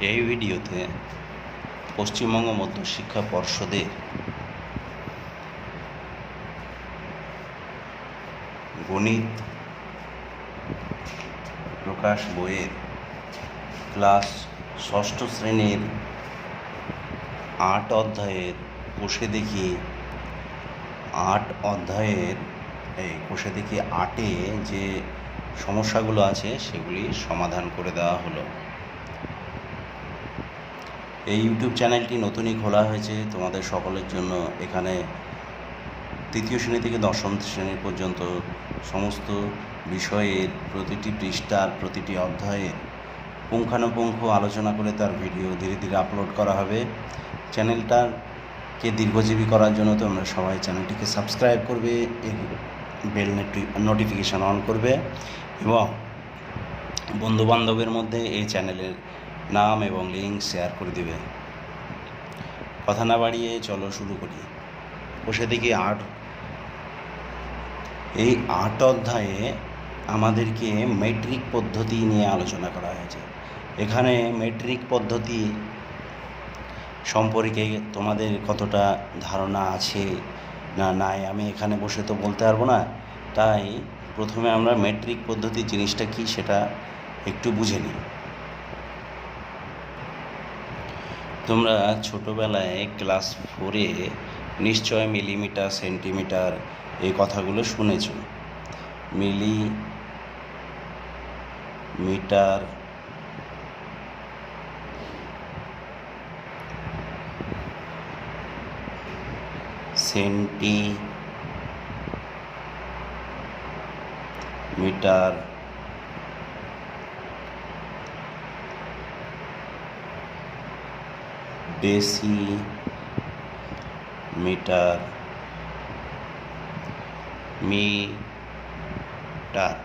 এই ভিডিওতে পশ্চিমবঙ্গ মধ্যশিক্ষা পর্ষদের গণিত প্রকাশ বইয়ের ক্লাস ষষ্ঠ শ্রেণীর 8 অধ্যায়ের কোষে দেখি 8 অধ্যায়ের কোষে দেখি 8-এ যে সমস্যাগুলো আছে সেগুলি সমাধান করে দেওয়া হলো। এই ইউটিউব চ্যানেলটি নতুনই খোলা হয়েছে তোমাদের সকলের জন্য। এখানে তৃতীয় শ্রেণী থেকে দশম শ্রেণী পর্যন্ত সমস্ত বিষয়ের প্রতিটি পৃষ্ঠার প্রতিটি অধ্যায়ের পুঙ্খানুপুঙ্খ আলোচনা করে তার ভিডিও ধীরে ধীরে আপলোড করা হবে। চ্যানেলটাকে দীর্ঘজীবী করার জন্য তোমরা সবাই চ্যানেলটিকে সাবস্ক্রাইব করবে, বেল নোটিফিকেশান অন করবে এবং বন্ধুবান্ধবের মধ্যে এই চ্যানেলের নাম এবং লিঙ্ক শেয়ার করে দেবে। কথা না বাড়িয়ে চলো শুরু করি। কোষে দেখি 8, এই 8 অধ্যায়ে আমাদেরকে মেট্রিক পদ্ধতি নিয়ে আলোচনা করা হয়েছে। এখানে মেট্রিক পদ্ধতি সম্পর্কে তোমাদের কতটা ধারণা আছে না নাই আমি এখানে বসে তো বলতে পারবো না। তাই প্রথমে আমরা মেট্রিক পদ্ধতি জিনিসটা কি সেটা একটু বুঝে নিই। তোমরা ছোটোবেলায় ক্লাস 4-এ নিশ্চয় মিলিমিটার, সেন্টিমিটার এই কথাগুলো শুনেছ। Metre, centimetre, decimetre, metre,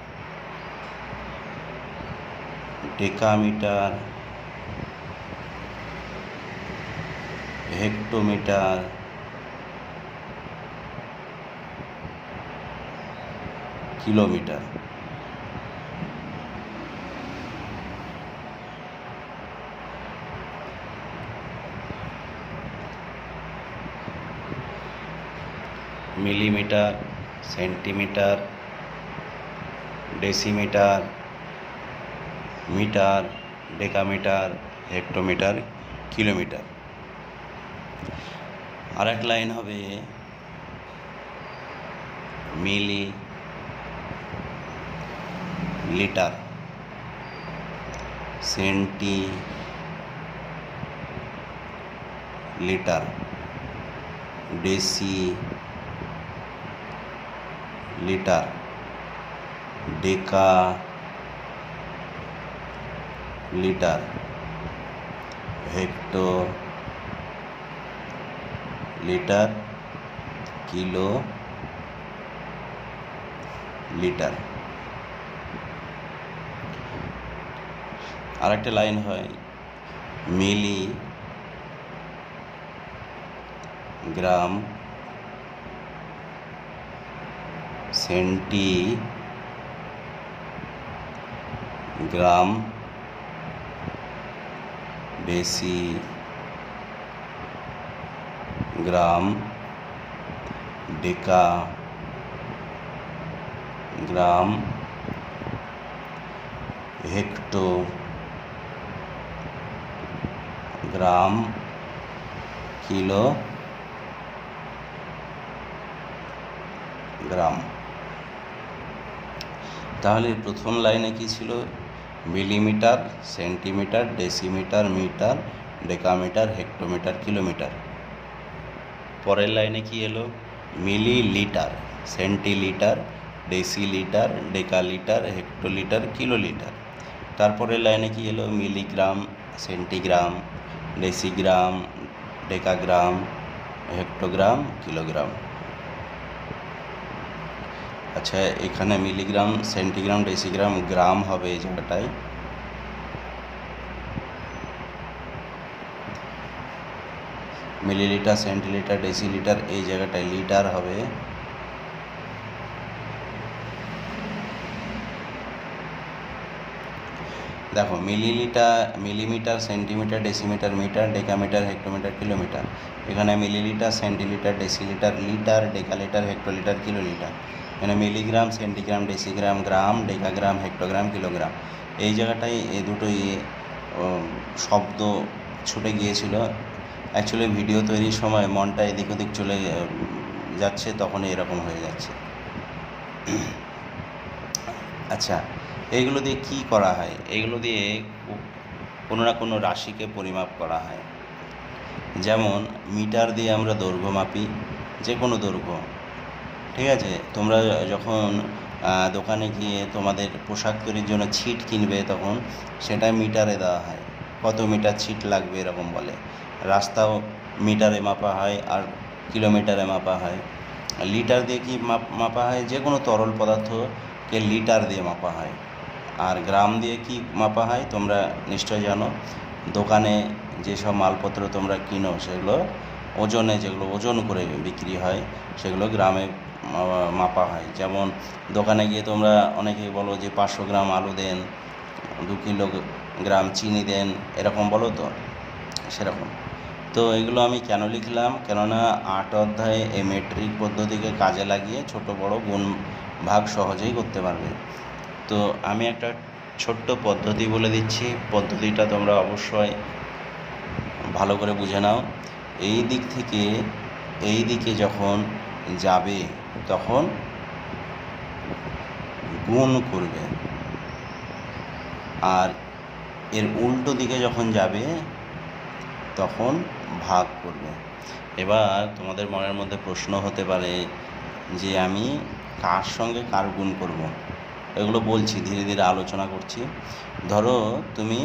decametre, hectometre, kilometre. Millimetre, centimetre, decimetre, metre, decametre, hectometre, kilometre. আর এক লাইন হবে millilitre, centilitre, decilitre, decalitre, hectolitre, kilolitre. আরেকটা লাইন হয় milligram, centigram, decigram, decagram, hectogram, kilogram. তাহলে প্রথম লাইনে কি ছিল? Millimetre, centimetre, decimetre, metre, decametre, hectometre, kilometre. পরের লাইনে কি এলো? Millilitre, centilitre, decilitre, decalitre, hectolitre, kilolitre. তারপরের লাইনে কি এলো? Milligram, centigram, decigram, decagram, hectogram, kilogram. আচ্ছা, এখানে মিলিগ্রাম, সেন্টিগ্রাম, ডেসিগ্রাম, গ্রাম হবে এই জায়গাটায়। মিলিলিটার, সেন্টিলিটার, ডেসিলিটার এই জায়গাটায় লিটার হবে। দেখো millilitre, millimetre, centimetre, decimetre, metre, decametre, hectometre, kilometre. এখানে millilitre, centilitre, decilitre, litre, decalitre, hectolitre, kilolitre. এখানে milligram, centigram, decigram, gram, decagram, hectogram, kilogram. এই জায়গাটায় এই দুটোই শব্দ ছুটে গিয়েছিল। অ্যাকচুয়ালি ভিডিও তৈরির সময় মনটা এদিক ওদিক চলে যাচ্ছে, তখনই এরকম হয়ে যাচ্ছে। আচ্ছা, এইগুলো দিয়ে কি করা হয়? এইগুলো দিয়ে কোনো না কোনো রাশিকে পরিমাপ করা হয়। যেমন মিটার দিয়ে আমরা দৈর্ঘ্য মাপি, যে কোনো দৈর্ঘ্য। ঠিক আছে, তোমরা যখন দোকানে গিয়ে তোমাদের পোশাক তৈরির জন্য ছিট কিনবে, তখন সেটা মিটারে দেওয়া হয়, কত মিটার ছিট লাগবে এরকম বলে। রাস্তাও মিটারে মাপা হয় আর কিলোমিটারে মাপা হয়। লিটার দিয়ে কি মাপা হয়? যে কোনো তরল পদার্থকে লিটার দিয়ে মাপা হয়। আর গ্রাম দিয়ে কি মাপা হয় তোমরা নিশ্চয় জানো। দোকানে যেসব মালপত্র তোমরা কিনো, সেগুলো ওজনে, যেগুলো ওজন করে বিক্রি হয়, সেগুলো গ্রামে মাপা হয়। যেমন দোকানে গিয়ে তোমরা অনেকেই বলো যে 500 গ্রাম আলু দেন, 2 কিলোগ্রাম চিনি দেন, এরকম বলো তো, সেরকম। তো এগুলো আমি কেন লিখলাম? কেননা 8 অধ্যায়ে এই মেট্রিক পদ্ধতিকে কাজে লাগিয়ে ছোট বড় গুণ ভাগ সহজেই করতে পারবে। তো আমি একটা ছোট্ট পদ্ধতি বলে দিচ্ছি, পদ্ধতিটা তোমরা অবশ্যই ভালো করে বুঝে নাও। এই দিক থেকে এই দিকে যখন যাবে, তখন গুণ করবে, আর এর উল্টো দিকে যখন যাবে, তখন ভাগ করবে। এবার তোমাদের মনের মধ্যে প্রশ্ন হতে পারে যে আমি কার সঙ্গে কার গুণ করব। এগুলো বলছি, ধীরে ধীরে আলোচনা করছি। ধরো তুমি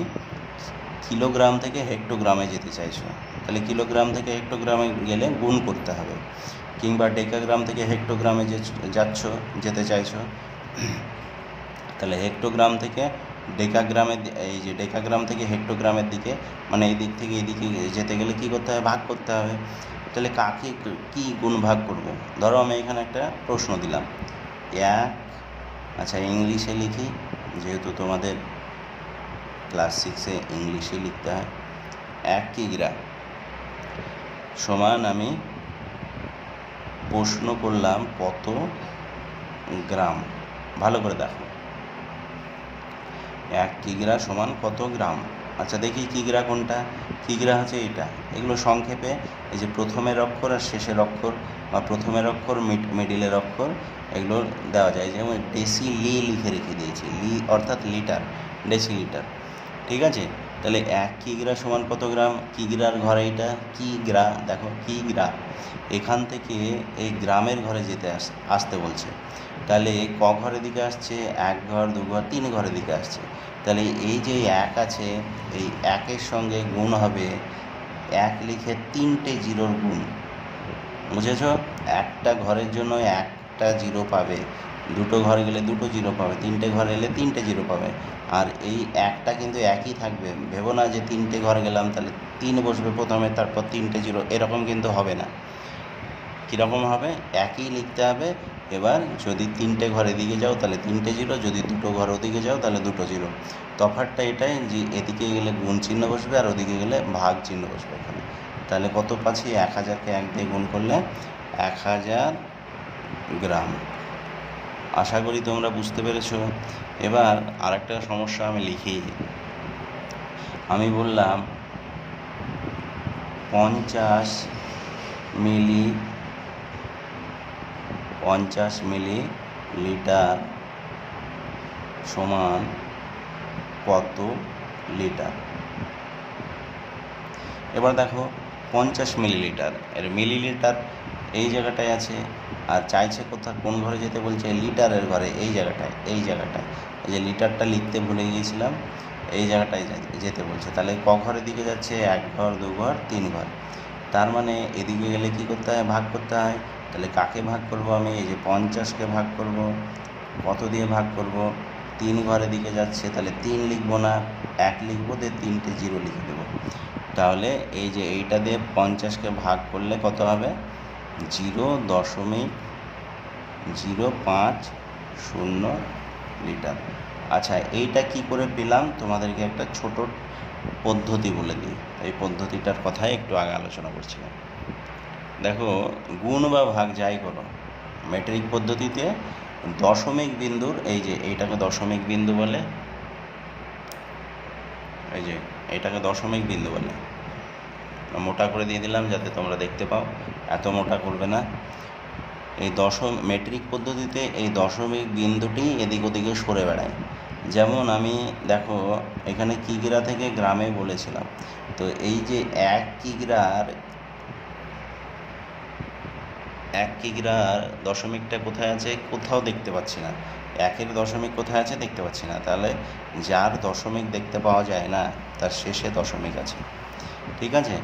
কিলোগ্রাম থেকে হেক্টোগ্রামে যেতে চাইছো, তাহলে কিলোগ্রাম থেকে হেক্টোগ্রামে গেলে গুণ করতে হবে। কিংবা ডেকাগ্রাম থেকে হেক্টোগ্রামে যেতে চাইছো, তাহলে হেক্টোগ্রাম থেকে ডেকাগ্রামে, এই যে ডেকাগ্রাম থেকে হেক্টোগ্রামের দিকে, মানে এই দিক থেকে এদিকে যেতে গেলে কী করতে হবে? ভাগ করতে হবে। তাহলে কাকে কী গুণ ভাগ করব? ধরো আমি এখানে একটা প্রশ্ন দিলাম, আচ্ছা ইংলিশে লিখি, যেহেতু তোমাদের ক্লাস 6-এ ইংলিশে লিখতে হয়। 1 কিগ্রা সমান, আমি প্রশ্ন করলাম কত গ্রাম। ভালো করে দেখো, 1 কিগ্রা সমান কত গ্রাম। আচ্ছা দেখি কিগ্রা কোনটা। কিগ্রা হচ্ছে এটা। এগুলো সংক্ষেপে এই যে প্রথমের অক্ষর আর শেষের অক্ষর, বা প্রথমের অক্ষর মিডিলের অক্ষর, এগুলো দেওয়া যায়। যেমন ডেসিলি লিখে রেখে দিয়েছি, অর্থাৎ লিটার, ডেসিলিটার। ঠিক আছে, তাহলে 1 কিগ্রা সমান কত গ্রাম? কিগ্রার ঘরে এটা কিগ্রা, দেখো কিগ্রা। এখান থেকে এই গ্রামের ঘরে আসতে বলছে, তাহলে ক ঘরের দিকে আসছে? 1 ঘর, 2 ঘর, 3 ঘরের দিকে আসছে। তাহলে এই যে 1 আছে, এই 1-এর সঙ্গে গুণ হবে 1 লিখে 3টে জিরোর গুণ। বুঝেছ? একটা ঘরের জন্য একটা জিরো পাবে, 2টো ঘরে গেলে 2টো জিরো পাবে, 3টে ঘরে এলে 3টে জিরো পাবে। আর এই একটা কিন্তু একই থাকবে। ভেবো না যে 3টে ঘরে গেলাম তাহলে 3 বসবে প্রথমে, তারপর 3টে জিরো, এরকম কিন্তু হবে না। কীরকম হবে? একই লিখতে হবে। এবার যদি 3টে ঘরের দিকে যাও তাহলে 3টে জিরো, যদি 2টো ঘর ওদিকে যাও তাহলে 2টো জিরো। তফাৎটা এটাই যে এদিকে গেলে গুণ চিহ্ন বসবে আর ওদিকে গেলে ভাগ চিহ্ন বসবে এখানে। তাহলে কত পাচ্ছি? 1000-কে 1 দিয়ে গুণ করলে 1000 গ্রাম। আশা করি তোমরা বুঝতে পেরেছো। এবার আরেকটা সমস্যা আমি লিখি। আমি বললাম 50 মিলিলিটার সমান কত লিটার। এবার দেখো 50 মিলিলিটার, এর মিলিলিটার এই জায়গাটায় আছে, আর চাইছে কোন ঘরে যেতে বলছে? লিটারের ঘরে, এই জায়গাটায়। এই যে লিটারটা লিখতে ভুলে গিয়েছিলাম, এই জায়গাটায় যেতে বলছে। তাহলে ক ঘরের দিকে যাচ্ছে? 1 ঘর, 2 ঘর, 3 ঘর। তার মানে এদিকে গেলে কী করতে হয়? ভাগ করতে হয়। তাহলে কাকে ভাগ করব আমি? এই যে 50-কে ভাগ করব। কত দিয়ে ভাগ করব? 3 ঘরের দিকে যাচ্ছে, তাহলে 3 লিখব না, 1 লিখব, দিয়ে 3টে জিরো লিখে দেবো। তাহলে এই যে এইটা দিয়ে 50-কে ভাগ করলে কত হবে? 0.050 লিটার। আচ্ছা, এইটা কি করে পেলাম তোমাদেরকে একটা ছোট পদ্ধতি বলে দিই। এই পদ্ধতিটার কথাই একটু আগে আলোচনা করছিলাম। দেখো, গুণ বা ভাগ যাই করো, মেট্রিক পদ্ধতিতে দশমিক বিন্দুর এইটাকে দশমিক বিন্দু বলে, এইটাকে দশমিক বিন্দু বলে। মোটা করে দিয়ে দিলাম যাতে তোমরা দেখতে পাও, এত মোটা করবে না। এই মেট্রিক পদ্ধতিতে এই দশমিক বিন্দুটি এদিক ওদিকে সরে বেড়ায়। যেমন আমি দেখো এখানে কিগ্রা থেকে গ্রামে বলেছিলাম, তো এই যে 1 কিগ্রার দশমিকটা কোথায় আছে, কোথাও দেখতে পাচ্ছি না। 1-এর দশমিক কোথায় আছে দেখতে পাচ্ছি না। তাহলে যার দশমিক দেখতে পাওয়া যায় না তার শেষে দশমিক আছে। ঠিক আছে,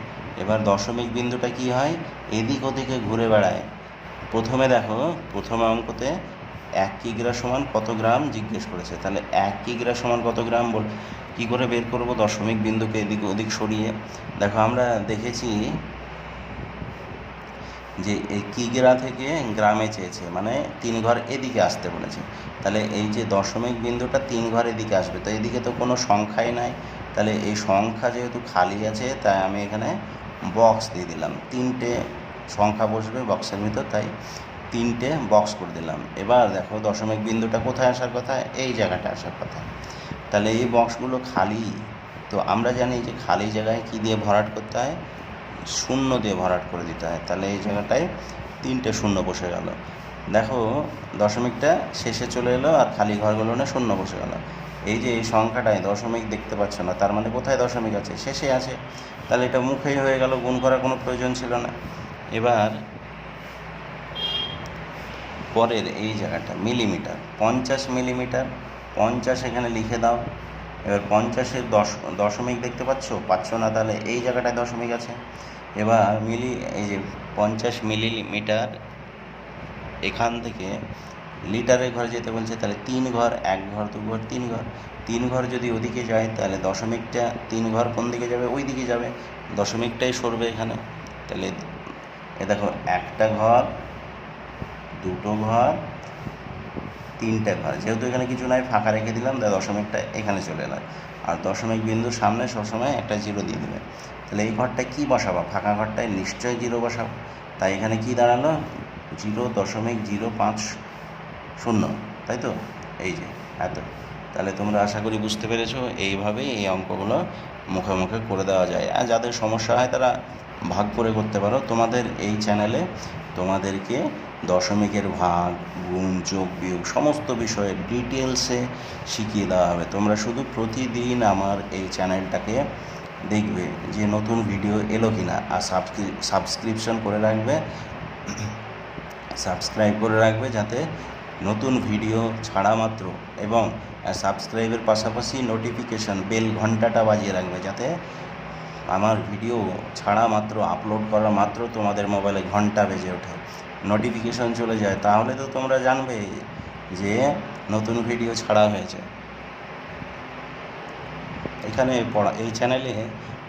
এবার দশমিক বিন্দুটা কি হয়, এদিক ওদিকে ঘুরে বেড়ায়। প্রথমে দেখো, প্রথম অঙ্কতে 1 কিগ্রা সমান কত গ্রাম জিজ্ঞেস করেছে। তাহলে 1 কিগ্রা সমান কত গ্রাম কী করে বের করব দশমিক বিন্দুকে এদিক ওদিক সরিয়ে? দেখো আমরা দেখেছি যে এই কিগ্রা থেকে গ্রামে চেয়েছে, মানে 3 ঘর এদিকে আসতে বলেছে। তাহলে এই যে দশমিক বিন্দুটা 3 ঘর এদিকে আসবে, তো এদিকে তো কোনো সংখ্যাই নাই। তাহলে এই সংখ্যা যেহেতু খালি আছে, তাই আমি এখানে বক্স দিয়ে দিলাম। 3টে সংখ্যা বসবে বক্সের ভিতর, তাই 3টে বক্স করে দিলাম। এবার দেখো দশমিক বিন্দুটা কোথায় আসার কথা, এই জায়গাটা আসার কথা। তাহলে এই বক্সগুলো খালি, তো আমরা জানি যে খালি জায়গায় কী দিয়ে ভরাট করতে হয়, শূন্য দিয়ে ভরাট করে দিতে হয়। তাহলে এই জায়গাটায় 3টে শূন্য বসে গেল। দেখো দশমিকটা শেষে চলে এলো আর খালি ঘরগুলো না শূন্য বসে গেল। এই যে এই সংখ্যাটায় দশমিক দেখতে পাচ্ছ না, তার মানে কোথায় দশমিক আছে, শেষে আছে। তাহলে এটা মুখেই হয়ে গেল, গুণ করার কোনো প্রয়োজন ছিল না। এবার পরের এই জায়গাটা মিলিমিটার, 50 মিলিমিটার, 50 এখানে লিখে দাও। এবার 50-এর দশমিক দেখতে পাচ্ছ না, তাহলে এই জায়গাটায় দশমিক আছে। এবার এই যে 50 মিলিমিটার, এখান থেকে লিটারের ঘরে যেতে বলছে, তাহলে 3 ঘর, 1 ঘর 2 ঘর 3 ঘর, 3 ঘর যদি ওদিকে যায় তাহলে দশমিকটা 3 ঘর কোন দিকে যাবে, ওই দিকে যাবে, দশমিকটাই সরবে এখানে। তাহলে এ দেখো 1টা ঘর, 2টো ঘর, 3টে ঘর, যেহেতু এখানে কিছু নাই ফাঁকা রেখে দিলাম, তাই দশমিকটা এখানে চলে এলাম। আর দশমিক বিন্দুর সামনে সবসময় একটা 0 দিয়ে দেবে। তাহলে এই ঘরটায় কী বসাবো, ফাঁকা ঘরটায় নিশ্চয়ই 0 বসাবো। তাই এখানে কি দাঁড়ালো, 0.05 তাই তো, এই যে এত। তাহলে তোমরা আশা করি বুঝতে পেরেছো, এইভাবেই এই অঙ্কগুলো মুখে মুখে করে দেওয়া যায়। আর যাদের সমস্যা হয় তারা ভাগ করে করতে পারো। তোমাদের এই চ্যানেলে তোমাদেরকে দশমিকের ভাগ, গুণ, যোগ, বিয়োগ সমস্ত বিষয়ে ডিটেলসে শিখিয়ে দেওয়া হবে। তোমরা শুধু প্রতিদিন আমার এই চ্যানেলটাকে দেখবে যে নতুন ভিডিও এলো কি না, আর সাবস্ক্রাইব করে রাখবে যাতে নতুন ভিডিও ছাড়া মাত্র, এবং সাবস্ক্রাইবের পাশাপাশি নোটিফিকেশান বেল ঘন্টাটা বাজিয়ে রাখবে, যাতে আমার ভিডিও ছাড়া মাত্র, আপলোড করা মাত্র তোমাদের মোবাইলে ঘন্টা বেজে ওঠে, নোটিফিকেশান চলে যায়। তাহলে তো তোমরা জানবে যে নতুন ভিডিও ছাড়া হয়েছে। এখানে এই চ্যানেলে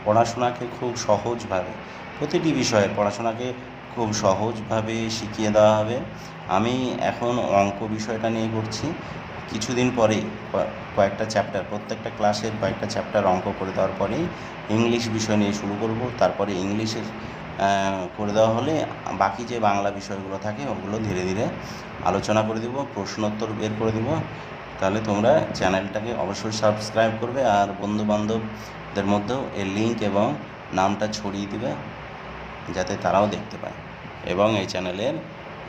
পড়াশোনাকে খুব সহজভাবে, প্রতিটি বিষয়ে পড়াশোনাকে খুব সহজভাবে শিখিয়ে দেওয়া হবে। আমি এখন অঙ্ক বিষয়টা নিয়ে করছি, কিছুদিন পরেই কয়েকটা চ্যাপ্টার, প্রত্যেকটা ক্লাসের কয়েকটা চ্যাপ্টার অঙ্ক করে দেওয়ার পরেই ইংলিশ বিষয় নিয়ে শুরু করব। তারপরে ইংলিশের করে দেওয়া হলে বাকি যে বাংলা বিষয়গুলো থাকে ওগুলো ধীরে ধীরে আলোচনা করে দেবো, প্রশ্নোত্তর বের করে দেবো। তাহলে তোমরা চ্যানেলটাকে অবশ্যই সাবস্ক্রাইব করবে, আর বন্ধুবান্ধবদের মধ্যেও এর লিঙ্ক এবং নামটা ছড়িয়ে দিবে, যাতে তারাও দেখতে পায় এবং এই চ্যানেলের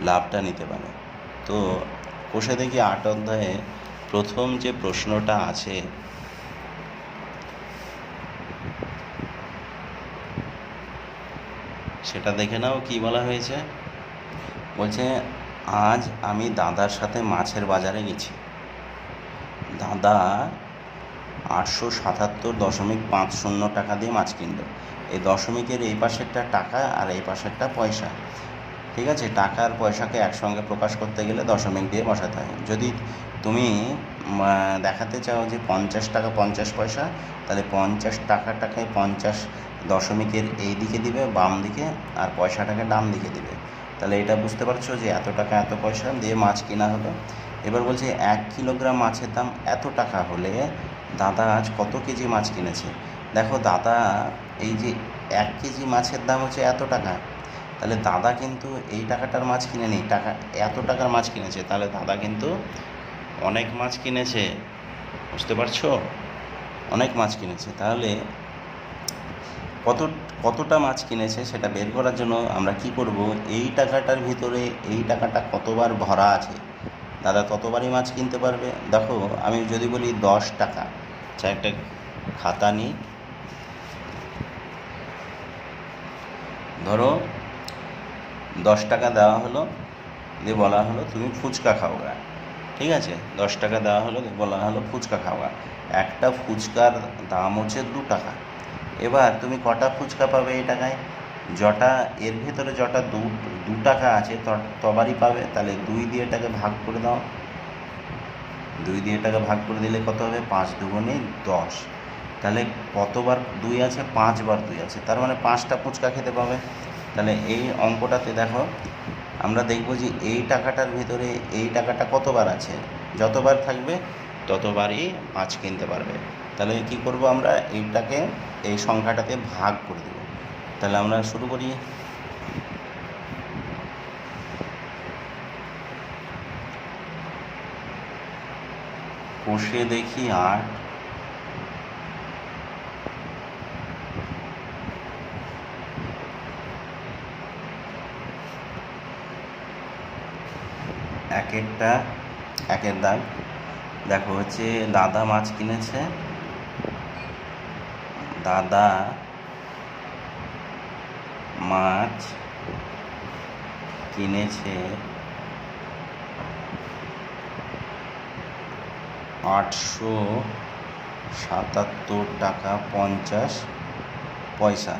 লাভটা নিতে পারে। তো কোষে দেখি 8 অধ্যায়ে প্রথম যে প্রশ্নটা আছে, সেটা দেখে নাও। কি বলা হয়েছে, বলছে আজ আমি দাদার সাথে মাছের বাজারে গেছি। দাদা 877.50 টাকা দিয়ে মাছ কিনল। এই দশমিকের এই পাশেরটা টাকা আর এই পাশেরটা পয়সা। ঠিক আছে, টাকা আর পয়সাকে একসঙ্গে প্রকাশ করতে গেলে দশমিক দিয়ে বসাতে হয়। যদি তুমি দেখাতে চাও যে 50 টাকা 50 পয়সা, তাহলে 50 টাকাটাকে 50 দশমিকের এই দিকে দিবে বাম দিকে, আর পয়সাটাকে ডান দিকে দিবে। তাহলে এটা বুঝতে পারছো যে এত টাকা এত পয়সা দিয়ে মাছ কেনা হলো। এবার বলছে 1 কিলোগ্রাম মাছের দাম এত টাকা হলে দাদা আজ কত কেজি মাছ কিনেছে। দেখো দাদা, এই যে 1 কেজি মাছের দাম হচ্ছে এত টাকা, তাহলে দাদা কিন্তু এই টাকাটার মাছ কিনে নেই, এত টাকার মাছ কিনেছে, তাহলে দাদা কিন্তু অনেক মাছ কিনেছে। বুঝতে পারছো? অনেক মাছ কিনেছে। তাহলে কতটা মাছ কিনেছে সেটা বের করার জন্য আমরা কি করব, এই টাকাটার ভিতরে এই টাকাটা কতবার ভরা আছে দাদা ততবারই মাছ কিনতে পারবে। দেখো আমি যদি বলি 10 টাকা, আচ্ছা একটা খাতা নিই, ধরো 10 টাকা দেওয়া হলো, দিয়ে বলা হলো তুমি ফুচকা খাওয়া। ঠিক আছে, 10 টাকা দেওয়া হলো, বলা হলো ফুচকা খাওয়া। একটা ফুচকার দাম হচ্ছে 2 টাকা। এবার তুমি কটা ফুচকা পাবে এই টাকায়? যটা এর ভিতরে যটা 2 টাকা আছে তবারই পাবে। তাহলে 2 দিয়ে এটাকে ভাগ করে দাও, 2 দিয়ে এটাকে ভাগ করে দিলে কত হবে? 5 দুগুণে 10। তাহলে কতবার 2 আছে? 5 বার 2 আছে, তার মানে 5টা ফুচকা খেতে পাবে। তাহলে এই অঙ্কটাতে দেখো আমরা দেখব যে এই টাকাটার ভিতরে এই টাকাটা কতবার আছে, যতবার থাকবে ততবারই মাছ কিনতে পারবে। তাহলে কি করব, আমরা এইটাকে এই সংখ্যাটাতে ভাগ করে দেব। তাহলে আমরা শুরু করি। কষে দেখি 8, একের দাগ। দেখো হচ্ছে দাদা মাছ কিনেছে, দাদা মাছ কিনেছে 877 টাকা 50 পয়সা।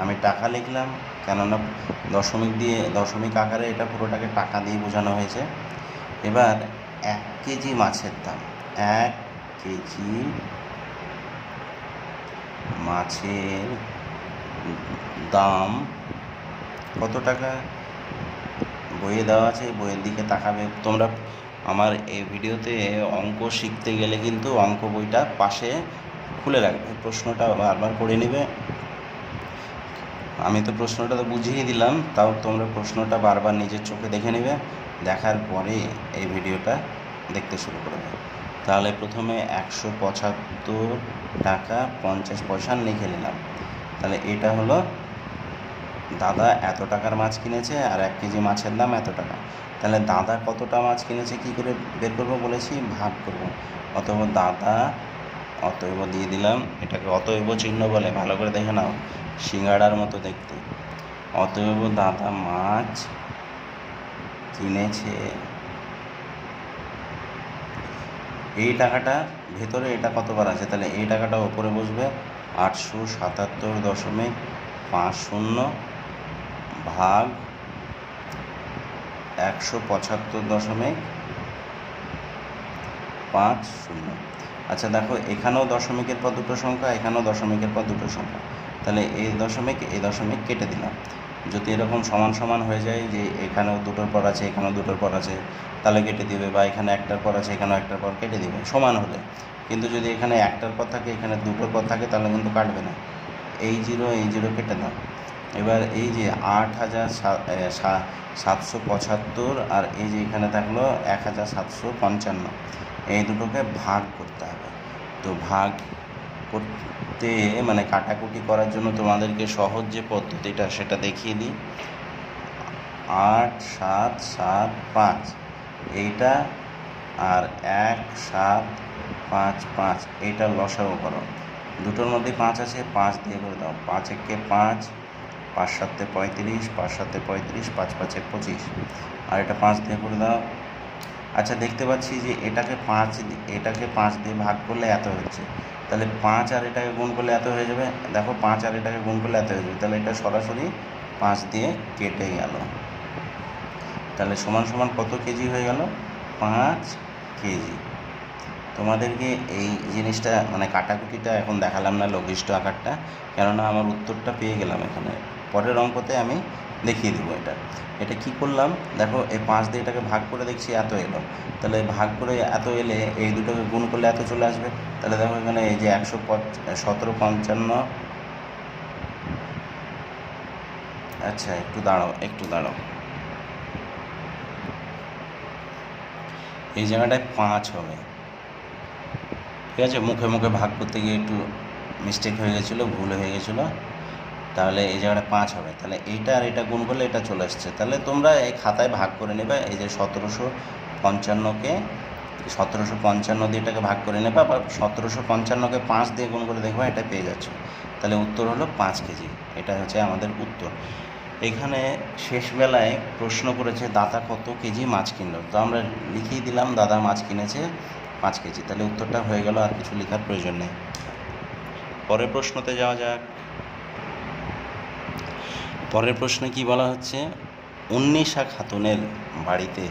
আমি টাকা লিখলাম, কেননা দশমিক আকারে এটা পুরোটাকে টাকা দিয়ে বোঝানো হয়েছে। এবার 1 কেজি মাছের দাম, 1 কেজি মাছের দাম কত টাকা? বইয়ে দেওয়া আছে, বইয়ের দিকে তাকাবে তোমরা। আমার এই ভিডিওতে অঙ্ক শিখতে গেলে কিন্তু অঙ্ক বইটা পাশে খুলে রাখবে, প্রশ্নটা বারবার পড়ে নেবে। আমি তো প্রশ্নটা তো বুঝিয়ে দিলাম, তাও তোমরা প্রশ্নটা বারবার নিজের চোখে দেখে নেবে, দেখার পরে এই ভিডিওটা দেখতে শুরু করবে। তাহলে প্রথমে 175 টাকা 50 পয়সা লিখে নিলাম। তাহলে এটা হলো দাদা এত টাকার মাছ কিনেছে আর 1 কেজি মাছের দাম এত টাকা। তাহলে দাদা কতটা মাছ কিনেছে কী করে বের করবো বলেছি? ভাগ করব। অতএব দিয়ে দিলাম, এটাকে অতএব চিহ্ন বলে, ভালো করে দেখে নাও, সিঙ্গাড়ার মতো দেখতে। অতএব দাদা মাছ কিনেছে, এই টাকাটা ভেতরে এটা কতবার আছে, তাহলে এই টাকাটা ওপরে বসবে। 877.50 ভাগ 175.50। আচ্ছা দেখো, এখানেও দশমিকের পর দুটো সংখ্যা, এখানেও দশমিকের পর দুটো সংখ্যা, তাহলে এই দশমিক কেটে দিলাম। যদি এরকম সমান সমান হয়ে যায় যে এখানেও দুটোর পর আছে এখানেও দুটোর পর আছে, তাহলে কেটে দিবে, বা এখানে একটার পর আছে এখানেও একটার পর কেটে দিবে সমান হলে। কিন্তু যদি এখানে একটার পর থাকে এখানে দুটোর পর থাকে তাহলে কিন্তু কাটবে না। এই জিরো কেটে দাও। এবার এই যে 8,775 আর এই যে এখানে থাকলো 1,755, এই দুটোকে ভাগ করতে হবে। তো ভাগ করতে মানে কাটাকুটি করার জন্য তোমাদেরকে সহজ যে পদ্ধতিটা সেটা দেখিয়ে দিই। 8,775 এইটা আর 1,755 এইটার লসাগু করো। দুটোর মধ্যে 5 আছে, 5 দিয়ে করে দাও। 5 একে 5, 5 7 35, 5 7 35, 5 5 25, আর এটা 5 দিয়ে করে দাও। আচ্ছা দেখতে পাচ্ছি যে এটাকে 5 দিয়ে ভাগ করলে এত হচ্ছে, তাহলে 5 আর এটাকে গুণ করলে এত হয়ে যাবে। দেখো 5 আর এটাকে গুণ করলে এত হয়ে যাবে, তাহলে এটা সরাসরি 5 দিয়ে কেটে গেল। তাহলে সমান সমান কত কেজি হয়ে গেল? 5 কেজি। তোমাদেরকে এই জিনিসটা মানে কাটাকুটিটা এখন দেখালাম না, লঘিষ্ঠ আকারটা, কেননা আমার উত্তরটা পেয়ে গেলাম এখানে। পরের অঙ্কতে আমি দেখিয়ে দেবো। এটা কি করলাম দেখো, এই 5 দিয়ে এটাকে ভাগ করে দেখছি এত এলো, তাহলে ভাগ করে এত এলে এই দুটোকে গুণ করলে এত চলে আসবে। তাহলে দেখো এখানে এই যে 1755, আচ্ছা একটু দাঁড়াও, এই জায়গাটায় 5 হবে, ঠিক আছে। মুখে মুখে ভাগ করতে গিয়ে একটু মিস্টেক হয়ে গেছিলো, ভুল হয়ে গেছিলো, তাহলে এই জায়গাটা 5 হবে। তাহলে এইটা আর এটা গুণ করলে এটা চলে আসছে। তাহলে তোমরা এই খাতায় ভাগ করে নেবে, এই যে 1755কে 1755 দিয়ে এটাকে ভাগ করে নেবে, আবার 1755কে 5 দিয়ে গুণ করে দেখবে এটা পেয়ে যাচ্ছ। তাহলে উত্তর হলো 5 কেজি। এটা হচ্ছে আমাদের উত্তর। এখানে শেষবেলায় প্রশ্ন করেছে দাদা কত কেজি মাছ কিনলো, তো আমরা লিখেই দিলাম দাদা মাছ কিনেছে 5 কেজি। তাহলে উত্তরটা হয়ে গেল, আর কিছু লেখার প্রয়োজন নেই। পরের প্রশ্নতে যাওয়া যাক। পরের প্রশ্নে কি বলা হচ্ছে, উন্নিশা খাতুনের বাড়িতে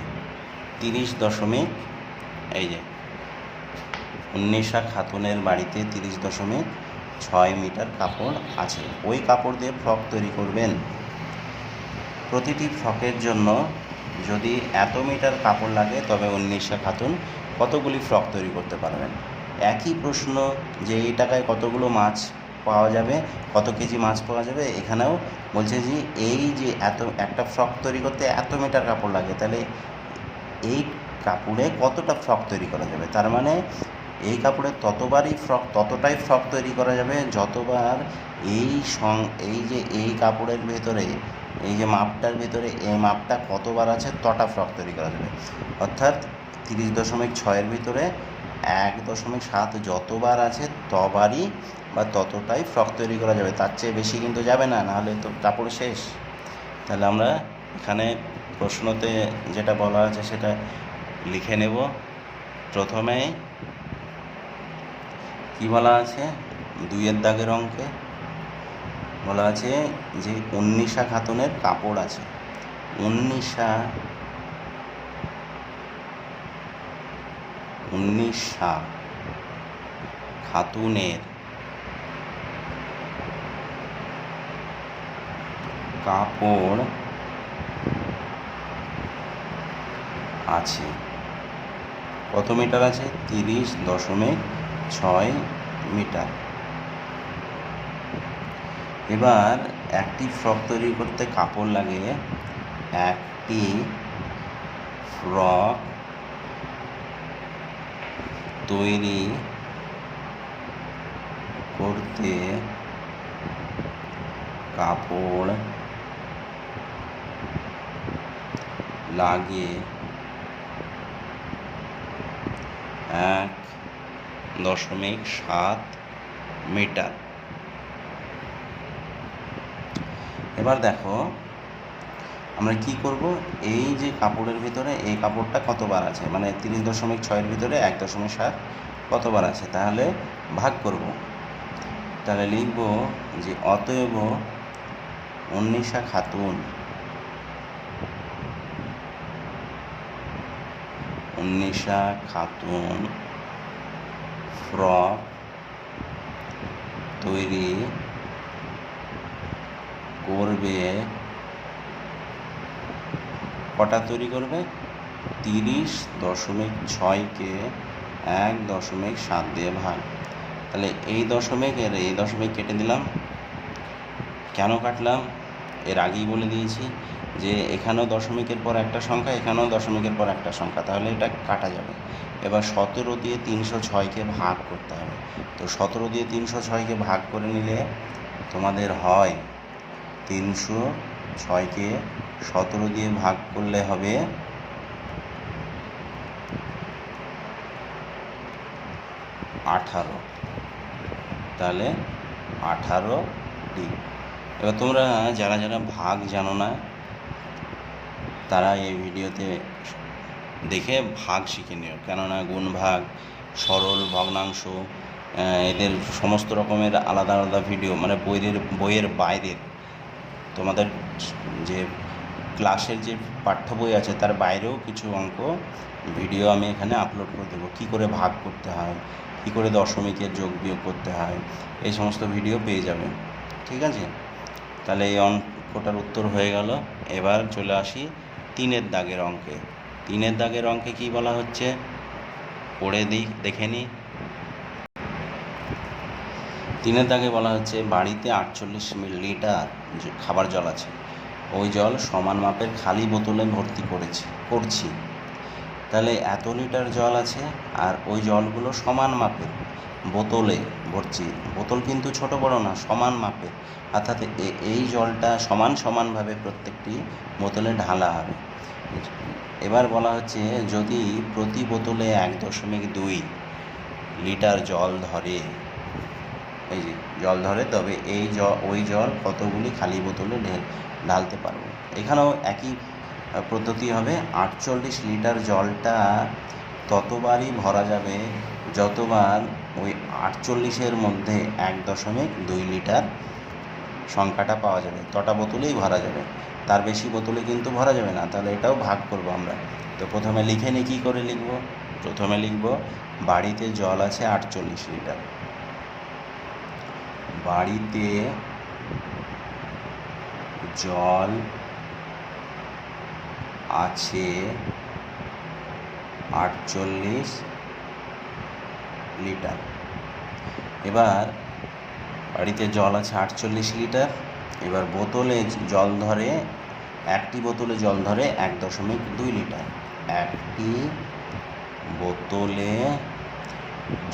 30.6 মিটার কাপড় আছে। ওই কাপড় দিয়ে ফ্রক তৈরি করবেন। প্রতিটি ফ্রকের জন্য যদি এত মিটার কাপড় লাগে তবে উন্নিশা খাতুন কতগুলি ফ্রক তৈরি করতে পারবেন। একই প্রশ্ন যে এই টাকায় কতগুলো মাছ পাওয়া যাবে, কত কেজি মাছ পাওয়া যাবে, এখানেও বলছে যে এই যে একটা ফ্রক তৈরি করতে এত মিটার কাপড় লাগে, তাহলে এই কাপড়ে কতটা ফ্রক তৈরি করা যাবে। তার মানে এই কাপড়ে ততটাই ফ্রক তৈরি করা যাবে যতবার এই কাপড়ের ভেতরে এই যে মাপটার ভেতরে এই মাপটা কতবার আছে তটা ফ্রক তৈরি করা যাবে। অর্থাৎ 30.6 ভিতরে 1.7 যতবার আছে তবারই বা ততটাই ফ্রক তৈরি করা যাবে, তার চেয়ে বেশি কিন্তু যাবে না, নাহলে তো কাপড় শেষ। তাহলে আমরা এখানে প্রশ্নতে যেটা বলা আছে সেটা লিখে নেব। প্রথমে কি বলা আছে, 2-এর দাগের অঙ্কে বলা আছে যে উন্নিশা খাতুনের কাপড় আছে। উন্নিশা খাতুনের কাপড় আছে। কত মিটার আছে? 30.6 মিটার। এবার একটি ফ্রক তৈরি করতে কাপড় লাগে, একটি ফ্রক তৈরি করতে কাপড় লাগে 1.7 মিটার। এবার দেখো আমরা কি করব, এই যে কাপড়ের ভিতরে এই কাপড়টা কতবার আছে, মানে 30.6 ভিতরে 1.7 কতবার আছে, তাহলে ভাগ করব। তাহলে লিখব যে অতএব উন্নিশা খাতুন ফ্রক তৈরি করবে, কটা তৈরি করবে? 30.6কে 1.7 দিয়ে ভাগ। তাহলে এই দশমিক কেটে দিলাম। কেন কাটলাম এর আগেই বলে দিয়েছি যে এখানেও দশমিকের পর একটা সংখ্যা, এখানেও দশমিকের পর একটা সংখ্যা, তাহলে এটা কাটা যাবে। এবার 17 দিয়ে 306কে ভাগ করতে হবে। তো 17 দিয়ে 306কে ভাগ করে নিলে তোমাদের হয় 306কে 17 দিয়ে ভাগ করলে হবে 18। তাহলে 18টি। এবার তোমরা যারা ভাগ জানো না তারা এই ভিডিওতে দেখে ভাগ শিখে নিও, কেননা গুণ ভাগ, সরল, ভগ্নাংশ, এদের সমস্ত রকমের আলাদা আলাদা ভিডিও, মানে বইয়ের বাইরের তোমাদের যে ক্লাসের যে পাঠ্য বই আছে তার বাইরেও কিছু অঙ্ক ভিডিও আমি এখানে আপলোড করে দেবো। কী করে ভাগ করতে হয়, কী করে দশমিকের যোগ বিয়োগ করতে হয়, এই সমস্ত ভিডিও পেয়ে যাবে, ঠিক আছে। তাহলে এই অঙ্কটার উত্তর হয়ে গেল। এবার চলে আসি 3-এর দাগের অঙ্কে। 3-এর দাগের অঙ্কে কি বলা হচ্ছে পড়ে দেখে নিই। 3-এর দাগে বলা হচ্ছে বাড়িতে 48 মিলিলিটার খাবার জল আছে, ওই জল সমান মাপের খালি বোতলে ভর্তি করছি। তাহলে এত লিটার জল আছে আর ওই জলগুলো সমান মাপের বোতলে ভরছি। বোতল কিন্তু ছোট বড় না, সমান মাপের, অর্থাৎ এই জলটা সমানভাবে প্রত্যেকটি বোতলে ঢালা হবে। এবার বলা হচ্ছে যদি প্রতি বোতলে 1.2 লিটার জল ধরে, এই যে জল ধরে, তবে ওই জল কতগুলি খালি বোতলে ঢালতে পারবো। এখানেও একই পদ্ধতি হবে। 48 লিটার জলটা ততবারই ভরা যাবে যতবার ওই 48-এর মধ্যে 1.2 লিটার সংখ্যাটা পাওয়া যাবে, তটা বোতলেই ভরা যাবে, তার বেশি বোতলে কিন্তু ভরা যাবে না। তাহলে এটাও ভাগ করব আমরা। তো প্রথমে লিখে নিই, কী করে লিখব। প্রথমে লিখব বাড়িতে জল আছে 48 লিটার। বাড়িতে জল আছে 48 লিটার। এবার বাড়িতে জল আছে 48 লিটার। এবার বোতলে জল ধরে, একটি বোতলে জল ধরে 1.2 লিটার। একটি বোতলে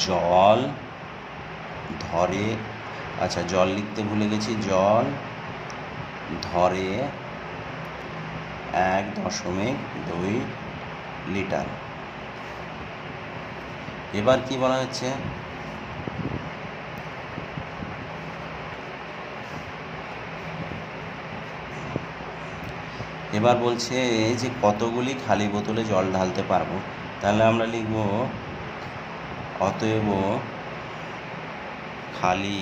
জল ধরে, আচ্ছা জল লিখতে ভুলে গেছি, জল ধরে 1.2 লিটার। এবার কি বলা হচ্ছে, এবার বলছে যে কতগুলি খালি বোতলে জল ঢালতে পারবো। তাহলে আমরা লিখব অতএব খালি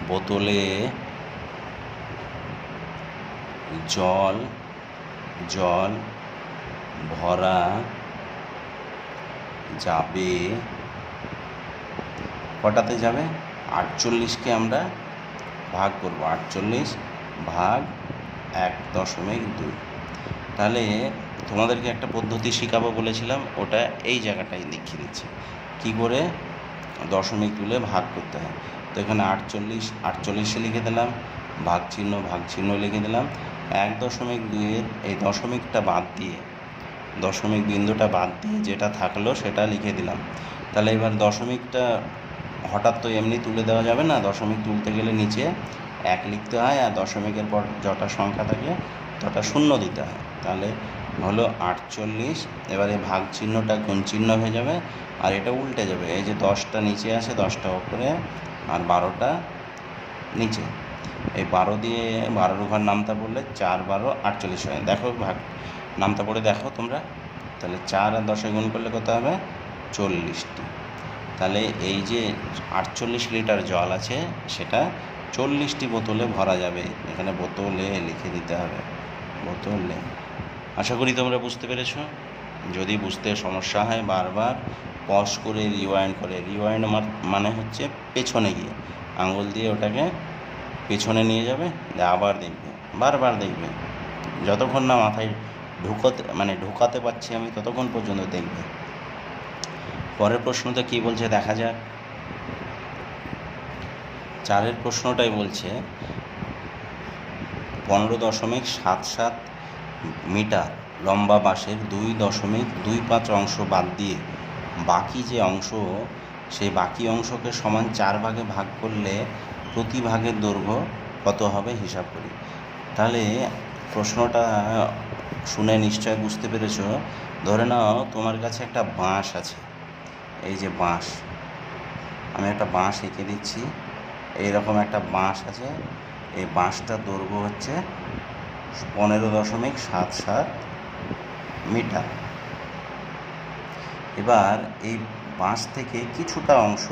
বোতলে জল ভরা যাবে, কটাতে যাবে, 48কে আমরা ভাগ করব, 48 ভাগ 1.2। তাহলে তোমাদেরকে একটা পদ্ধতি শেখাবো বলেছিলাম, ওটা এই জায়গাটায় দেখিয়ে দিচ্ছি কী করে দশমিক তুলে ভাগ করতে হয়। তো এখানে 48 লিখে দিলাম, ভাগ চিহ্ন লিখে দিলাম। 1.2-এর এই দশমিকটা বাদ দিয়ে, দশমিক বিন্দুটা বাদ দিয়ে যেটা থাকলো সেটা লিখে দিলাম। তাহলে এবার দশমিকটা হঠাৎ তো এমনি তুলে দেওয়া যাবে না, দশমিক তুলতে গেলে নিচে 1 লিখতে হয়, আর দশমিকের পর যটা সংখ্যা থাকে তটা শূন্য দিতে হয়। তাহলে হলো 48। এবারে ভাগ চিহ্নটা কোন চিহ্ন হয়ে যাবে, আর এটা উল্টে যাবে। এই যে 10টা নিচে আছে, 10টা উপরে, আর 12টা নিচে। এই 12 দিয়ে 12 ঘর নামতা পড়লে 4 12 48 হয়। দেখো ভাগ নামতা পড়ে দেখো তোমরা। তাহলে 4 আর 10 গুণ করলে কত হবে, 40টি। তাহলে এই যে 48 লিটার জল আছে সেটা 40টি বোতলে ভরা যাবে। এখানে বোতলে লিখে দিতে হবে, বোতলে। আশা করি তোমরা বুঝতে পেরেছো। যদি বুঝতে সমস্যা হয় বারবার পজ করে রিওয়াইন্ড মানে হচ্ছে পেছনে গিয়ে আঙুল দিয়ে ওটাকে পেছনে নিয়ে যাবে, আবার দেখবে, বারবার দেখবে, যতক্ষণ না মাথায় ঢোকাতে পারছি আমি ততক্ষণ পর্যন্ত দেখবে। পরের প্রশ্নটা কি বলছে দেখা যাক। 4-এর প্রশ্নটাই বলছে 15.77 মিটার লম্বা বাঁশের 2.25 অংশ বাদ দিয়ে বাকি যে অংশ, সেই বাকি অংশকে সমান 4 ভাগে ভাগ করলে প্রতি ভাগের দৈর্ঘ্য কত হবে হিসাব করি। তাহলে প্রশ্নটা শুনে নিশ্চয় বুঝতে পেরেছ। ধরে নাও তোমার কাছে একটা বাঁশ আছে, এই যে বাঁশ, আমি একটা বাঁশ এঁকে দিচ্ছি, এইরকম একটা বাঁশ আছে। এই বাঁশটার দৈর্ঘ্য হচ্ছে 15.77 মিটার। এবার এই বাঁশ থেকে কিছুটা অংশ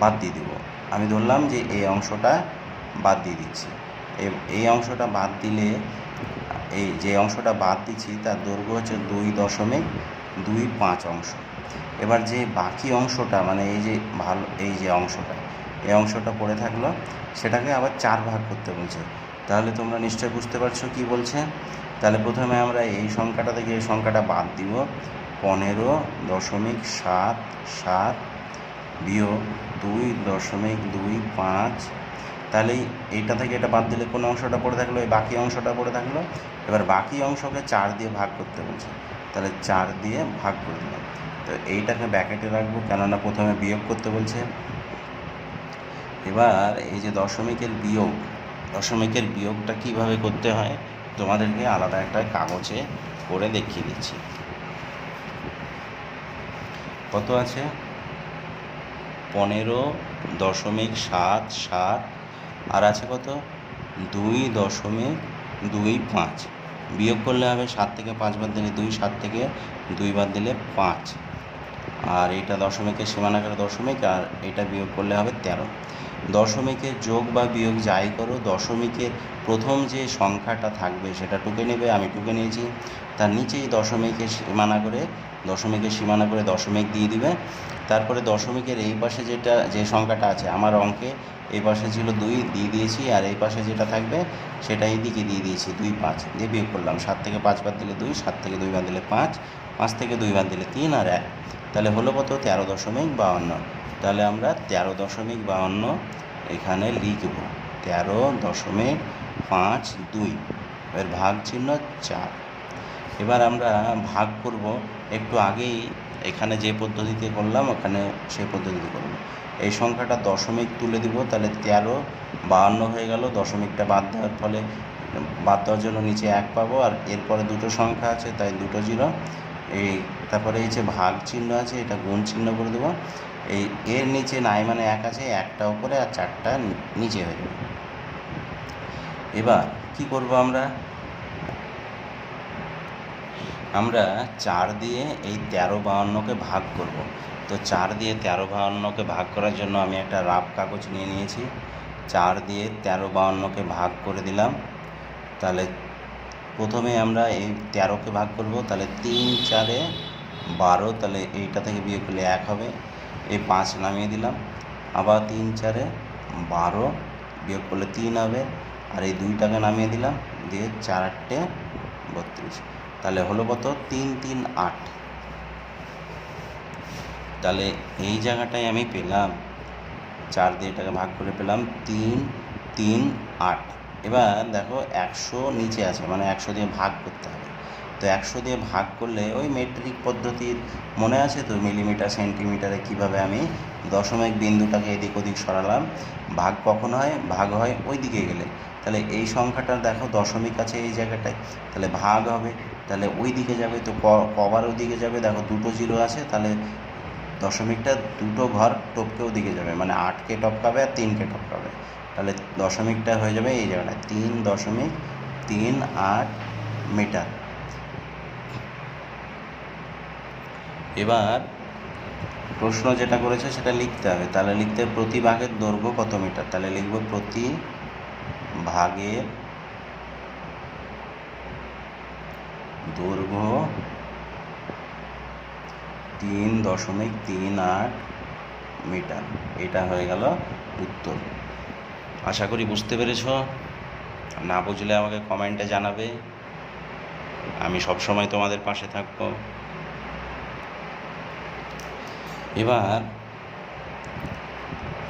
বাদ দিয়ে দেব। আমি ধরলাম যে এই অংশটা বাদ দিয়ে দিচ্ছি। এই অংশটা বাদ দিলে, এই যে অংশটা বাদ দিচ্ছি তার দৈর্ঘ্য হচ্ছে 2.25 অংশ। এবার যে বাকি অংশটা, মানে এই যে অংশটা, এই অংশটা পড়ে থাকলো, সেটাকে আবার 4 ভাগ করতে বলছে। তাহলে তোমরা নিশ্চয়ই বুঝতে পারছো কি বলছে। তাহলে প্রথমে আমরা এই সংখ্যাটা থেকে এই সংখ্যাটা বাদ দিব, 15.77 বিয়োগ 2.25। তাহলে এইটা থেকে এটা বাদ দিলে কোন অংশটা পড়ে থাকলো? এই বাকি অংশটা পড়ে থাকলো। এবার বাকি অংশকে 4 দিয়ে ভাগ করতে বলছে, তাহলে 4 দিয়ে ভাগ করে দিলাম। তো এইটাকে ব্র্যাকেটে রাখবো, কেননা প্রথমে বিয়োগ করতে বলছে। এবার এই যে দশমিকের বিয়োগটা কিভাবে করতে হয় তোমাদেরকে আলাদা একটা কাগজে করে দেখিয়ে দিচ্ছি। কত আছে? 15.77 আর আছে কত? 2.25। বিয়োগ করলে হবে 7 থেকে 5 বাদ দিলে 2, 7 থেকে 2 বাদ দিলে 5। আর এটা দশমিকের সীমানাকারে দশমিক, আর এটা বিয়োগ করলে হবে 13। দশমিকের যোগ বা বিয়োগ যাই করো, দশমিকের প্রথম যে সংখ্যাটা থাকবে সেটা টুকে নেবে। আমি টুকে নিয়েছি। তার নিচেই দশমিকের সীমানা করে দশমিক দিয়ে দিবে। তারপরে দশমিকের এই পাশে যে সংখ্যাটা আছে, আমার অঙ্কে এই পাশে ছিল 2 দিয়ে দিয়েছি, আর এই পাশে যেটা থাকবে সেটা এই দিকে দিয়ে দিয়েছি 2, 5 দিয়ে বিয়োগ করলাম। 7 থেকে 5 বাদ দিলে 2, 7 থেকে 2 বাদ দিলে 5, 5 থেকে 2 বাদ দিলে 3 আর 1। তাহলে হলো কত? 13.52। তাহলে আমরা 13.52 এখানে লিখব, 13.52। এর ভাগ চিহ্ন 4। এবার আমরা ভাগ করব একটু আগেই এখানে যে পদ্ধতিতে করলাম ওখানে সেই পদ্ধতিতে করব। এই সংখ্যাটা দশমিক তুলে দিব, তাহলে 13.52 হয়ে গেল। দশমিকটা বাদ দেওয়ার জন্য নিচে 1 পাবো, আর এরপরে দুটো সংখ্যা আছে তাই দুটো 0। তারপরে এই যে ভাগ চিহ্ন আছে এটা গুণ চিহ্ন করে দেবো। এর নিচে নাই মানে 1 আছে, 1টা উপরে আর 4টা নিচে হয়ে যাবে। এবার কি করব? আমরা 4 দিয়ে এই 13.52কে ভাগ করব। তো 4 দিয়ে 13.52কে ভাগ করার জন্য আমি একটা রাফ কাগজ নিয়ে নিয়েছি। 4 দিয়ে 13.52কে ভাগ করে দিলাম। তাহলে প্রথমে আমরা এই 13কে ভাগ করব, তাহলে 3 4 12, তাহলে এইটা থেকে বিয়োগ করলে 1 হবে। এই 5 নামিয়ে দিলাম, আবার 3 4 12 বিয়োগ করলে 3 হবে, আর এই 2টাকে নামিয়ে দিলাম, দিয়ে 4 8 32। তাহলে হলো কত? 3 3 8। তাহলে এই জায়গাটায় আমি পেলাম 4 দিয়ে এটাকে ভাগ করে পেলাম 3 3 8। এবার দেখো 100 নিচে আছে, মানে 100 দিয়ে ভাগ করতে হবে। তো 100 দিয়ে ভাগ করলে ওই মেট্রিক পদ্ধতির মনে আছে তো, মিলিমিটার সেন্টিমিটারে কিভাবে আমি দশমিক বিন্দুটাকে এদিক ওদিক সরালাম। ভাগ কখন হয়? ভাগ হয় ওই দিকে গেলে। তাহলে এই সংখ্যাটার দেখো দশমিক আছে এই জায়গাটায়, তাহলে ভাগ হবে, তাহলে ওই দিকে যাবে। তো কবার ওই দিকে যাবে? দেখো দুটো 0 আছে, তাহলে দশমিকটা দুটো ঘর টপকে ওদিকে যাবে, মানে 8কে টপকাবে আর 3কে টপকাবে। তাহলে দশমিকটা হয়ে যাবে এই জায়গাটায় 3.38 মিটার। এবার প্রশ্ন যেটা করেছে সেটা লিখতে হবে। তাহলে লিখতে হবে প্রতি ভাগের দৈর্ঘ্য কত মিটার। তাহলে লিখব প্রতি ভাগের দৈর্ঘ্য 3.38 মিটার। এটা হয়ে গেল উত্তর। আশা করি বুঝতে পেরেছ। না বুঝলে আমাকে কমেন্টে জানাবে, আমি সবসময় তোমাদের পাশে থাকব। এবার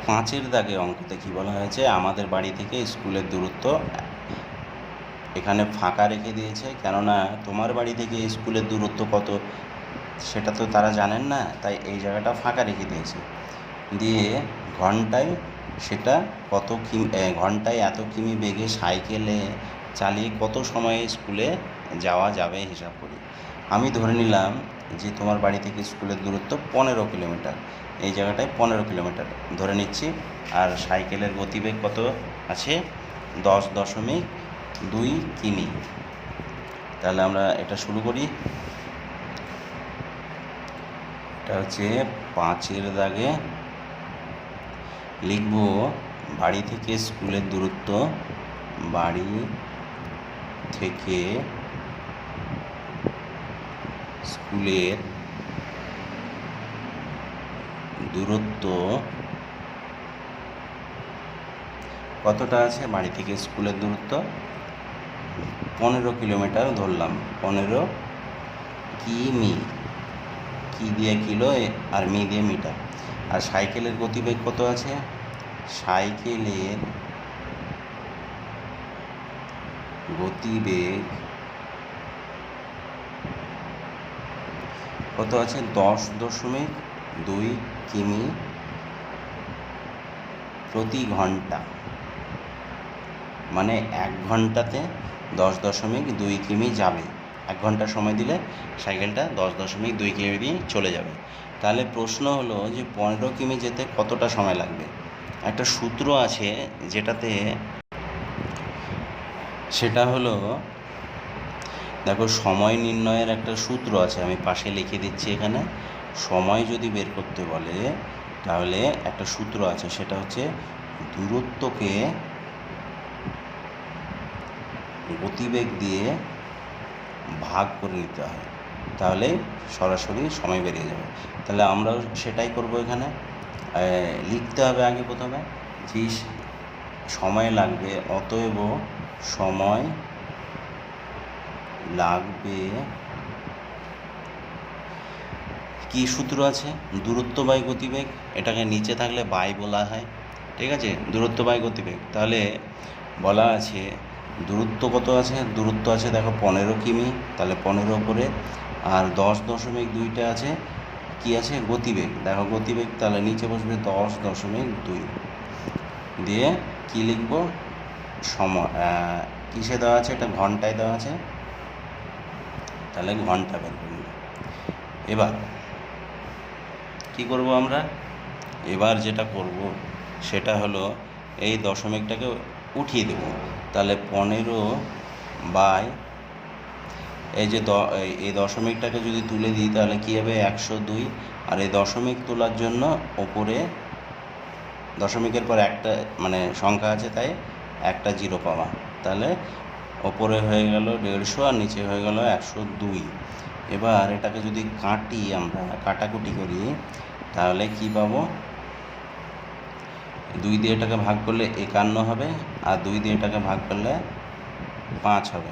5-এর দাগে অঙ্কতে কী বলা হয়েছে? আমাদের বাড়ি থেকে স্কুলের দূরত্ব, এখানে ফাঁকা রেখে দিয়েছে, কেননা তোমার বাড়ি থেকে স্কুলের দূরত্ব কত সেটা তো তারা জানেন না, তাই এই জায়গাটা ফাঁকা রেখে দিয়েছে। দিয়ে ঘন্টায় সেটা ঘন্টায় এত কিমি বেগে সাইকেলে চালিয়ে কত সময়ে স্কুলে যাওয়া যাবে হিসাব করি। আমি ধরে নিলাম যে তোমার বাড়ি থেকে স্কুলের দূরত্ব 15 কিলোমিটার, এই জায়গাটায় 15 কিলোমিটার ধরে নিচ্ছি। আর সাইকেলের গতিবেগ কত আছে? 10.2 কিমি। তাহলে আমরা এটা শুরু করি। এটা হচ্ছে 5-এর দাগে লিখব বাড়ি থেকে স্কুলের দূরত্ব, বাড়ি থেকে স্কুলের দূরত্ব কতটা আছে বাড়ি থেকে স্কুলের দূরত্ব? 15 কিলোমিটার ধরলাম, 15 কিমি, কি দিয়ে কিলো আর মি দিয়ে মিটার। আর সাইকেলের গতিবেগ কত আছে? সাইকেলের গতিবেগ কত আছে? 10.2 কিমি প্রতি ঘন্টা, মানে 1 ঘন্টাতে 10.2 কিমি যাবে। 1 ঘন্টা সময় দিলে সাইকেলটা 10.2 কিমি দিয়ে চলে যাবে। তাহলে প্রশ্ন হলো যে 15 কিমি যেতে কতটা সময় লাগবে। একটা সূত্র আছে যেটাতে, সেটা হলো, দেখো সময় নির্ণয়ের একটা সূত্র আছে, আমি পাশে লিখে দিচ্ছি এখানে। সময় যদি বের করতে বলে তাহলে একটা সূত্র আছে, সেটা হচ্ছে দূরত্বকে গতিবেগ দিয়ে ভাগ করে নিতে হয়, তাহলে সরাসরি সময় বেরিয়ে যাবে। তাহলে আমরাও সেটাই করব। এখানে লিখতে হবে আগে প্রথমে যে সময় লাগবে, অতএব সময় লাগবে, কি সূত্র আছে? দূরত্ব বাই গতিবেগ, এটাকে নিচে থাকলে বাই বলা হয়, ঠিক আছে? দূরত্ব বাই গতিবেগ। তাহলে বলা আছে দূরত্ব কত আছে? দূরত্ব আছে দেখো 15 কিমি, তাহলে 15 উপরে, আর 10.2টা আছে, কি আছে? গতিবেগ। দেখো গতিবেগ, তাহলে নিচে বসবে 10.2 দিয়ে কি লিখবো? সময় কিসে দেওয়া আছে? এটা ঘন্টায় দেওয়া আছে, তাহলে ঘন্টা বের করে নিলাম। এবার কি করব আমরা? এবার যেটা করব সেটা হলো এই দশমিকটাকে উঠিয়ে দেব। তাহলে 15 বাই এই যে এই দশমিকটাকে যদি তুলে দিই তাহলে কী হবে? 102। আর এই দশমিক তোলার জন্য ওপরে দশমিকের পর একটা মানে সংখ্যা আছে, তাই একটা জিরো পাওয়া। তাহলে ওপরে হয়ে গেল 150 আর নিচে হয়ে গেল 102। এবার এটাকে যদি কাটি, আমরা কাটাকুটি করি, তাহলে কি পাবো? 2 দিয়ে এটাকে ভাগ করলে 51 হবে, আর 2 দিয়ে এটাকে ভাগ করলে 5 হবে।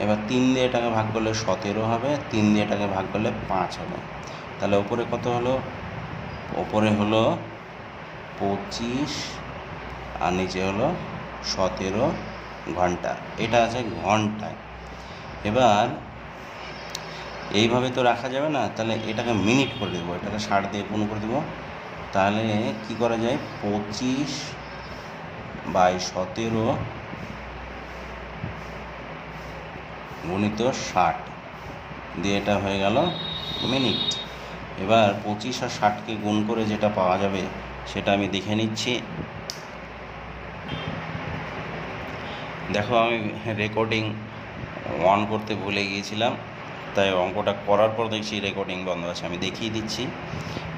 এবার 3 দিয়ে এটাকে ভাগ করলে 17 হবে, 3 দিয়ে এটাকে ভাগ করলে 5 হবে। তাহলে ওপরে কত হলো? ওপরে হলো 25 আর নিচে হলো 17 ঘন্টা। এটা আছে ঘন্টায়। এবার এইভাবে তো রাখা যাবে না, তাহলে এটাকে মিনিট করে দেবো, এটাকে 60 দিয়ে গুণ করে দেবো। তাহলে কি করা যায়? 25 বাই 17 গুণিত 60 দিয়ে এটা হয়ে গেল মিনিট। এবার 25 আর 60কে গুণ করে যেটা পাওয়া যাবে সেটা আমি দেখে নিচ্ছি। দেখো আমি রেকর্ডিং অন করতে ভুলে গিয়েছিলাম, তাই অঙ্কটা করার পর দেখছি রেকর্ডিং বন্ধ আছে। আমি দেখিয়ে দিচ্ছি।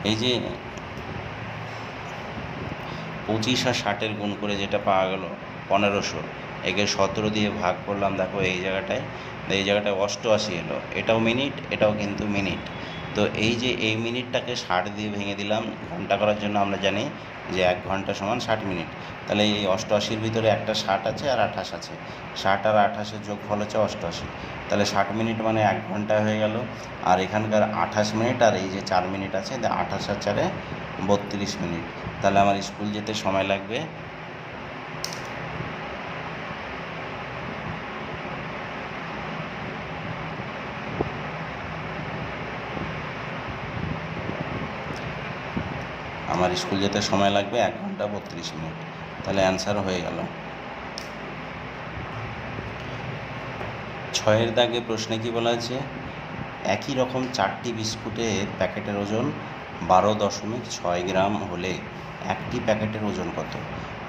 এই যে 25 আর 60-এর গুণ করে যেটা পাওয়া গেল 1500, একে 17 দিয়ে ভাগ করলাম। দেখো এই জায়গাটায় 88 এলো। এটাও মিনিট, এটাও কিন্তু মিনিট। তো এই যে এই মিনিটটাকে 60 দিয়ে ভেঙে দিলাম। ঘন্টা করার জন্য আমরা জানি যে 1 ঘন্টা সমান 60 মিনিট। তাহলে এই 88-র ভিতরে একটা 60 আছে আর 28 আছে, 60 আর 28-এর যোগফল হচ্ছে 88। তাহলে 60 মিনিট মানে 1 ঘন্টা হয়ে গেল। আর এখানকার 28 মিনিট আর এই যে 4 মিনিট আছে, 28 আর 4-এ 32 মিনিট। তাহলে আমার স্কুল যেতে সময় লাগবে আমার স্কুল যেতে সময় লাগবে 1 ঘন্টা 32 মিনিট। তাহলে অ্যান্সার হয়ে গেল। 6-এর দাগে প্রশ্নে কি বলা আছে? একই রকম 4টি বিস্কুটের প্যাকেটের ওজন 12.6 গ্রাম হলে একটি প্যাকেটের ওজন কত?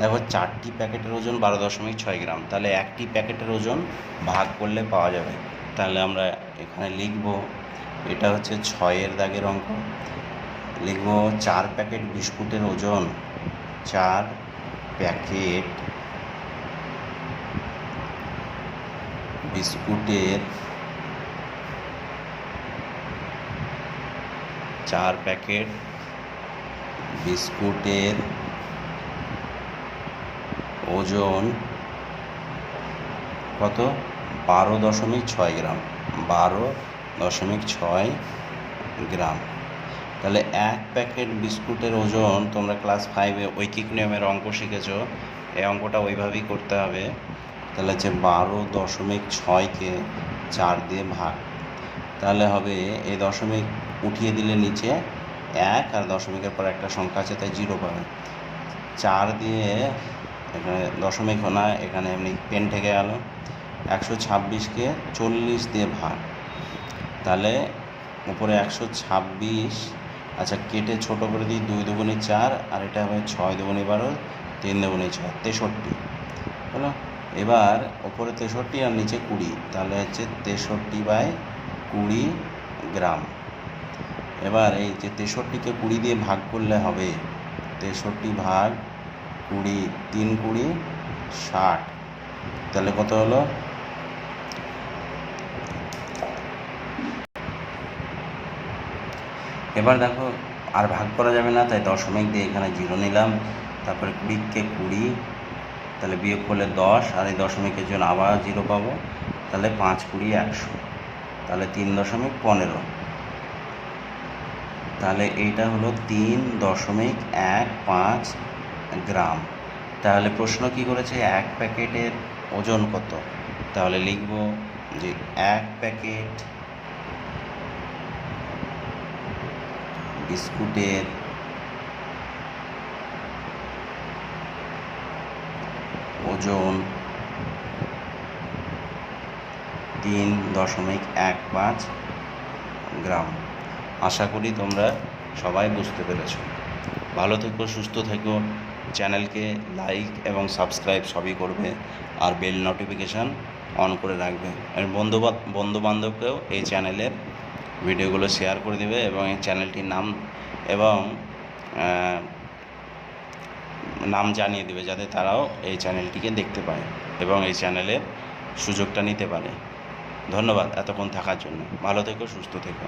দেখো 4টি প্যাকেটের ওজন 12.6 গ্রাম, তাহলে একটি প্যাকেটের ওজন ভাগ করলে পাওয়া যাবে। তাহলে আমরা এখানে লিখব, এটা হচ্ছে 6-এর দাগের অঙ্ক। লিখব 4 প্যাকেট বিস্কুটের ওজন, 4 প্যাকেট বিস্কুটের 4 প্যাকেট বিস্কুটের ওজন কত? 12.6 গ্রাম, 12.6 গ্রাম। তাহলে এক প্যাকেট বিস্কুটের ওজন, তোমরা ক্লাস 5-এ ঐকিক নিয়মের অঙ্ক শিখেছো, এই অঙ্কটা ওইভাবেই করতে হবে। তাহলে হচ্ছে 12.6কে 4 দিয়ে ভাগ, তাহলে হবে এই দশমিক উঠিয়ে দিলে নিচে 1, আর দশমিকের পর একটা সংখ্যা আছে তাই 0 পাবে। 4 দিয়ে এখানে দশমিক না, এখানে এমনি পেন থেকে গেল। 126কে 40 দিয়ে ভাগ, তাহলে উপরে 126, আচ্ছা কেটে ছোট করে দিই, 2 দুগুণে 4, আর এটা হবে 6 দুগুণে 12, 3 দুগুণে 6, 63 হলো। এবার উপরে 63 আর নিচে 20, তাহলে হচ্ছে 63/20 গ্রাম। এবার এই যে 63কে 20 দিয়ে ভাগ করলে হবে 63 ভাগ 20, 3 20 60, তাহলে কত হলো? এবার দেখো আর ভাগ করা যাবে না, তাই দশমিক দিয়ে এখানে 0 নিলাম, তারপরে 20কে 20, তাহলে বিয়োগ করলে 10, আর এই দশমিকের জন্য আবার 0 পাবো, তাহলে 5 20 100, তাহলে 3.15, তাহলে এইটা হলো 3.15 গ্রাম। তাহলে প্রশ্ন কি করেছে, এক প্যাকেটের ওজন কত? তাহলে লিখব যে এক প্যাকেট বিস্কুটের ওজন 3.15 গ্রাম। আশা করি তোমরা সবাই বুঝতে পেরেছো। ভালো থেকো, সুস্থ থেকো, চ্যানেলকে লাইক এবং সাবস্ক্রাইব সবই করবে, আর বেল নোটিফিকেশান অন করে রাখবে। আর বন্ধু বান্ধবকেও এই চ্যানেলের ভিডিওগুলো শেয়ার করে দেবে, এবং এই চ্যানেলটির নাম এবং নাম জানিয়ে দেবে, যাতে তারাও এই চ্যানেলটিকে দেখতে পায় এবং এই চ্যানেলের সুযোগটা নিতে পারে। ধন্যবাদ এতক্ষণ থাকার জন্য। ভালো থেকো, সুস্থ থেকো।